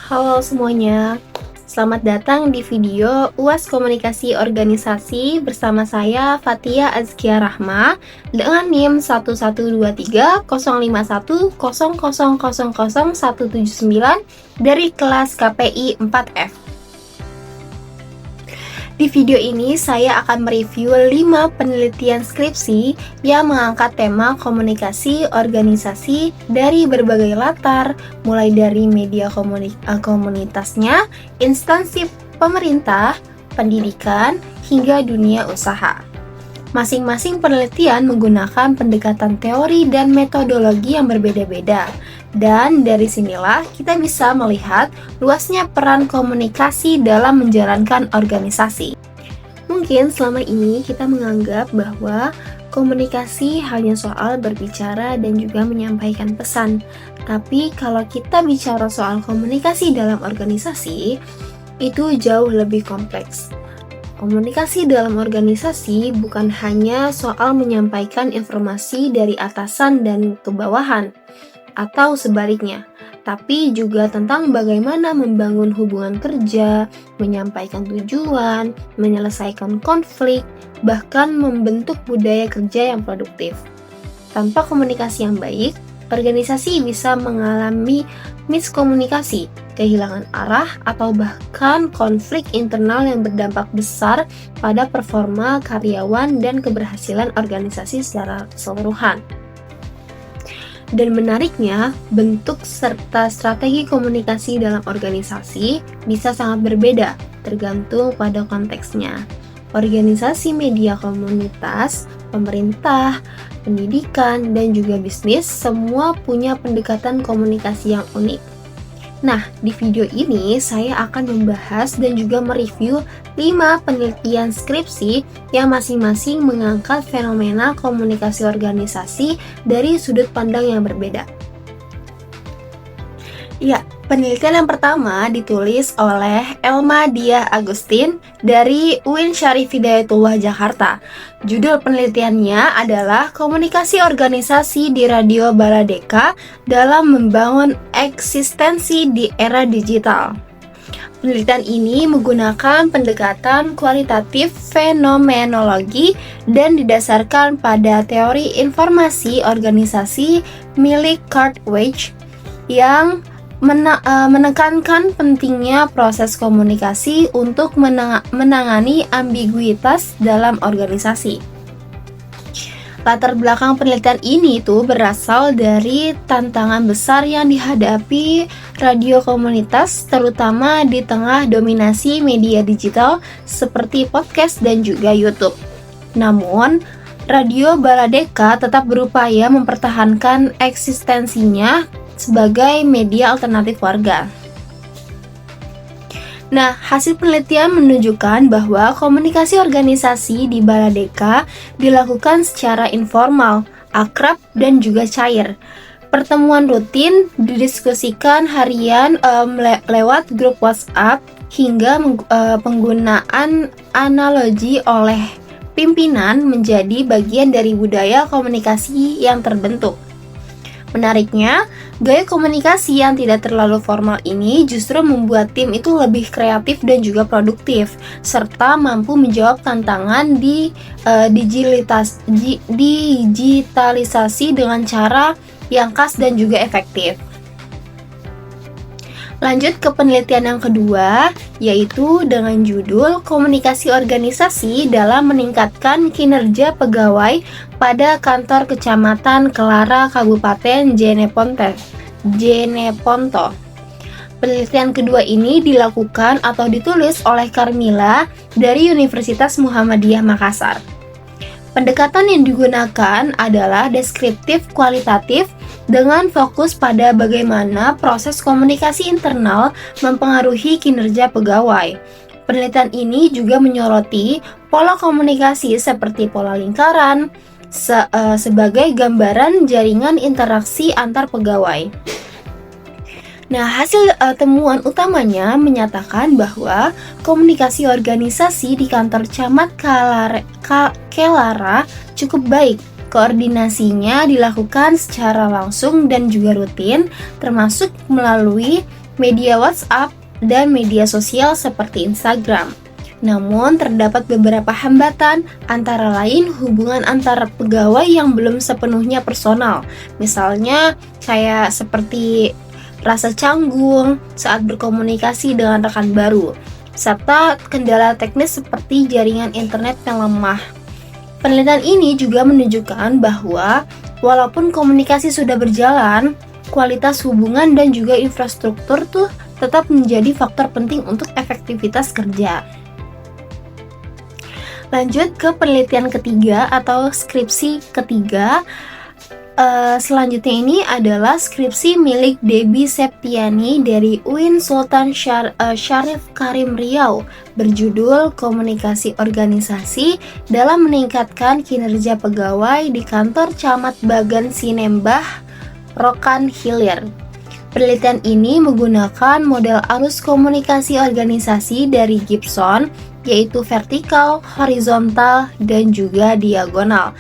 Halo semuanya, selamat datang di video UAS Komunikasi Organisasi bersama saya Fatia Azkia Rahma dengan NIM 112305100000179 dari kelas KPI 4F. Di video ini saya akan mereview 5 penelitian skripsi yang mengangkat tema komunikasi organisasi dari berbagai latar, mulai dari media komunitasnya, instansi pemerintah, pendidikan, hingga dunia usaha. Masing-masing penelitian menggunakan pendekatan teori dan metodologi yang berbeda-beda. Dan dari sinilah kita bisa melihat luasnya peran komunikasi dalam menjalankan organisasi. Mungkin selama ini kita menganggap bahwa komunikasi hanya soal berbicara dan juga menyampaikan pesan. Tapi kalau kita bicara soal komunikasi dalam organisasi, itu jauh lebih kompleks. Komunikasi dalam organisasi bukan hanya soal menyampaikan informasi dari atasan dan ke bawahan, atau sebaliknya, tapi juga tentang bagaimana membangun hubungan kerja, menyampaikan tujuan, menyelesaikan konflik, bahkan membentuk budaya kerja yang produktif. Tanpa komunikasi yang baik, organisasi bisa mengalami miskomunikasi, kehilangan arah, atau bahkan konflik internal yang berdampak besar pada performa karyawan dan keberhasilan organisasi secara keseluruhan. Dan menariknya, bentuk serta strategi komunikasi dalam organisasi bisa sangat berbeda, tergantung pada konteksnya. Organisasi media komunitas, pemerintah, pendidikan, dan juga bisnis semua punya pendekatan komunikasi yang unik. Nah, di video ini saya akan membahas dan juga mereview 5 penelitian skripsi yang masing-masing mengangkat fenomena komunikasi organisasi dari sudut pandang yang berbeda. Ya, penelitian yang pertama ditulis oleh Elma Diah Agustin dari UIN Syarif Hidayatullah Jakarta. Judul penelitiannya adalah Komunikasi Organisasi di Radio Baladeka dalam Membangun Eksistensi di Era Digital. Penelitian ini menggunakan pendekatan kualitatif fenomenologi dan didasarkan pada teori informasi organisasi milik Cartwright yang menekankan pentingnya proses komunikasi untuk menangani ambiguitas dalam organisasi. Latar belakang penelitian ini berasal dari tantangan besar yang dihadapi radio komunitas, terutama di tengah dominasi media digital seperti podcast dan juga YouTube. Namun, Radio Baladeka tetap berupaya mempertahankan eksistensinya sebagai media alternatif warga. Nah, hasil penelitian menunjukkan bahwa komunikasi organisasi di Baladeka dilakukan secara informal, akrab, dan juga cair. Pertemuan rutin didiskusikan harian lewat grup WhatsApp hingga penggunaan analogi oleh pimpinan menjadi bagian dari budaya komunikasi yang terbentuk. Menariknya, gaya komunikasi yang tidak terlalu formal ini justru membuat tim itu lebih kreatif dan juga produktif, serta mampu menjawab tantangan di digitalisasi dengan cara yang khas dan juga efektif. Lanjut ke penelitian yang kedua, yaitu dengan judul Komunikasi Organisasi dalam Meningkatkan Kinerja Pegawai pada Kantor Kecamatan Kelara Kabupaten Jeneponto. Penelitian kedua ini dilakukan atau ditulis oleh Carmila dari Universitas Muhammadiyah Makassar. Pendekatan yang digunakan adalah deskriptif kualitatif dengan fokus pada bagaimana proses komunikasi internal mempengaruhi kinerja pegawai. Penelitian ini juga menyoroti pola komunikasi seperti pola lingkaran sebagai gambaran jaringan interaksi antar pegawai. Nah, hasil temuan utamanya menyatakan bahwa komunikasi organisasi di kantor Camat Kelara cukup baik. Koordinasinya dilakukan secara langsung dan juga rutin, termasuk melalui media WhatsApp, dan media sosial seperti Instagram. Namun, terdapat beberapa hambatan, antara lain hubungan antar pegawai yang belum sepenuhnya personal. Misalnya, kayak seperti rasa canggung saat berkomunikasi dengan rekan baru, serta kendala teknis seperti jaringan internet yang lemah. Penelitian ini juga menunjukkan bahwa walaupun komunikasi sudah berjalan, kualitas hubungan dan juga infrastruktur tuh tetap menjadi faktor penting untuk efektivitas kerja. Lanjut ke penelitian ketiga atau skripsi ketiga. Selanjutnya ini adalah skripsi milik Debbie Septiani dari UIN Sultan Syarif Karim Riau berjudul Komunikasi Organisasi dalam Meningkatkan Kinerja Pegawai di Kantor Camat Bagan Sinembah, Rokan Hilir. Penelitian ini menggunakan model arus komunikasi organisasi dari Gibson, yaitu vertikal, horizontal, dan juga diagonal.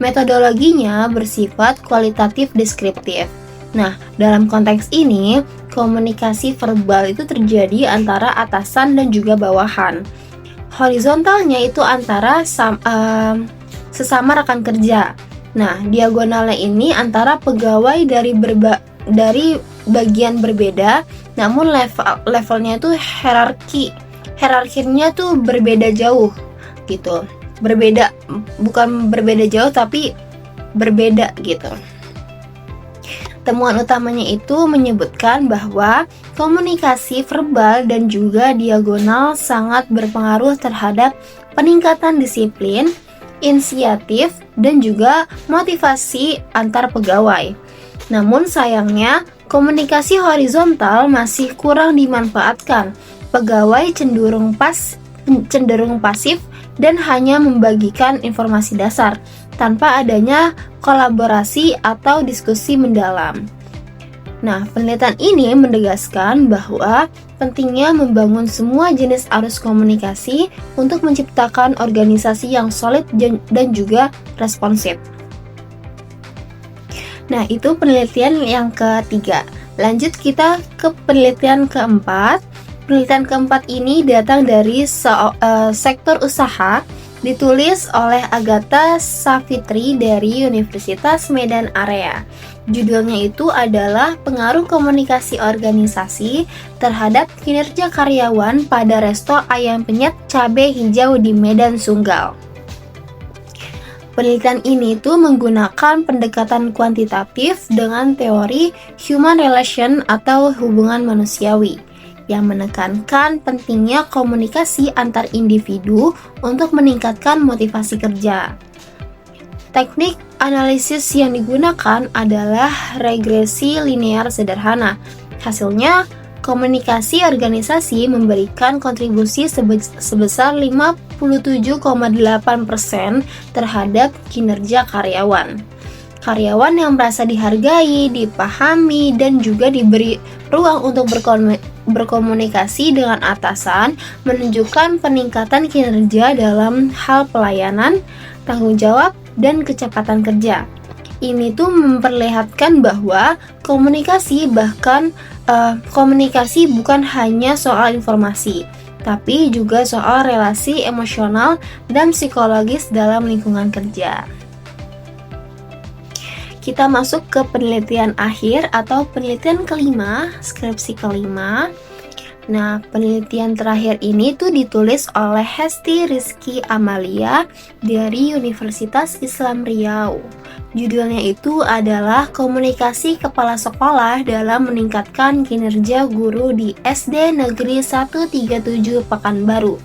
Metodologinya bersifat kualitatif deskriptif. Nah, dalam konteks ini, komunikasi verbal itu terjadi antara atasan dan juga bawahan. Horizontalnya itu antara sesama rekan kerja. Nah, diagonalnya ini antara pegawai dari bagian berbeda, namun levelnya itu hierarkinya tuh berbeda jauh gitu. Bukan berbeda jauh tapi berbeda gitu. Temuan utamanya itu menyebutkan bahwa komunikasi verbal dan juga diagonal sangat berpengaruh terhadap peningkatan disiplin, inisiatif, dan juga motivasi antar pegawai. Namun sayangnya, komunikasi horizontal masih kurang dimanfaatkan. Pegawai cenderung pasif dan hanya membagikan informasi dasar tanpa adanya kolaborasi atau diskusi mendalam. Nah, penelitian ini menegaskan bahwa pentingnya membangun semua jenis arus komunikasi untuk menciptakan organisasi yang solid dan juga responsif. Nah, itu penelitian yang ketiga. Lanjut kita ke penelitian keempat. Penelitian keempat ini datang dari sektor usaha, ditulis oleh Agatha Savitri dari Universitas Medan Area. Judulnya itu adalah Pengaruh Komunikasi Organisasi terhadap Kinerja Karyawan pada Resto Ayam Penyet Cabe Hijau di Medan Sunggal. Penelitian ini tuh menggunakan pendekatan kuantitatif dengan teori human relation atau hubungan manusiawi yang menekankan pentingnya komunikasi antar individu untuk meningkatkan motivasi kerja. Teknik analisis yang digunakan adalah regresi linear sederhana. Hasilnya, komunikasi organisasi memberikan kontribusi sebesar 57,8% terhadap kinerja karyawan. Karyawan yang merasa dihargai, dipahami, dan juga diberi ruang untuk berkomunikasi dengan atasan menunjukkan peningkatan kinerja dalam hal pelayanan, tanggung jawab, dan kecepatan kerja. Ini tuh memperlihatkan bahwa komunikasi bukan hanya soal informasi, tapi juga soal relasi emosional dan psikologis dalam lingkungan kerja. Kita masuk ke penelitian akhir atau penelitian kelima, skripsi kelima. Nah, penelitian terakhir ini tuh ditulis oleh Hesti Rizky Amalia dari Universitas Islam Riau. Judulnya itu adalah Komunikasi Kepala Sekolah dalam Meningkatkan Kinerja Guru di SD Negeri 137 Pekanbaru.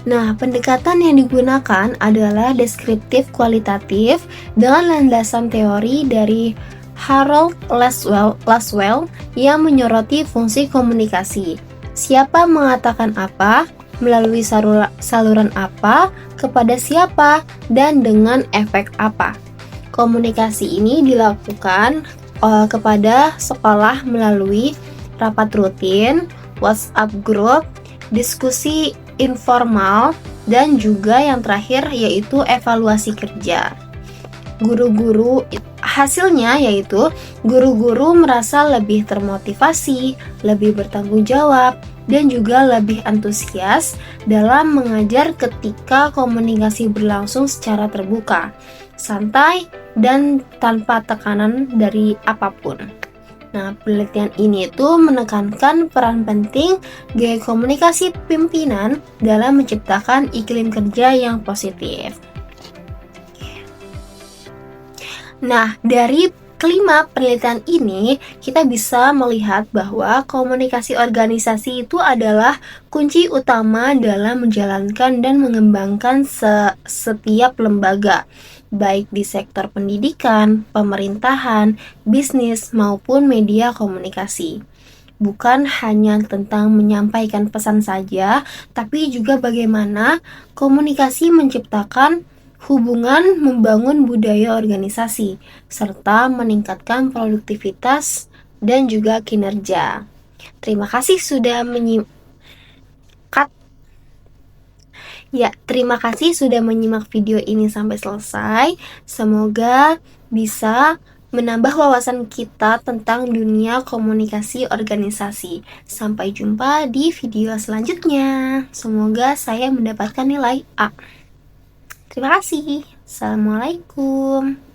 Nah, pendekatan yang digunakan adalah deskriptif kualitatif dengan landasan teori dari Harold Laswell yang menyoroti fungsi komunikasi. Siapa mengatakan apa, melalui saluran apa, kepada siapa, dan dengan efek apa. Komunikasi ini dilakukan kepada sekolah melalui rapat rutin, WhatsApp group, diskusi informal, dan juga yang terakhir yaitu evaluasi kerja. Hasilnya yaitu guru-guru merasa lebih termotivasi, lebih bertanggung jawab, dan juga lebih antusias dalam mengajar ketika komunikasi berlangsung secara terbuka, santai, dan tanpa tekanan dari apapun. Nah, penelitian ini itu menekankan peran penting gaya komunikasi pimpinan dalam menciptakan iklim kerja yang positif. Nah, dari kelima penelitian ini, kita bisa melihat bahwa komunikasi organisasi itu adalah kunci utama dalam menjalankan dan mengembangkan setiap lembaga, baik di sektor pendidikan, pemerintahan, bisnis, maupun media komunikasi. Bukan hanya tentang menyampaikan pesan saja, tapi juga bagaimana komunikasi menciptakan hubungan, membangun budaya organisasi, serta meningkatkan produktivitas dan juga kinerja. Terima kasih sudah menyimak video ini sampai selesai. Semoga bisa menambah wawasan kita tentang dunia komunikasi organisasi. Sampai jumpa di video selanjutnya. Semoga saya mendapatkan nilai A. Terima kasih. Assalamualaikum.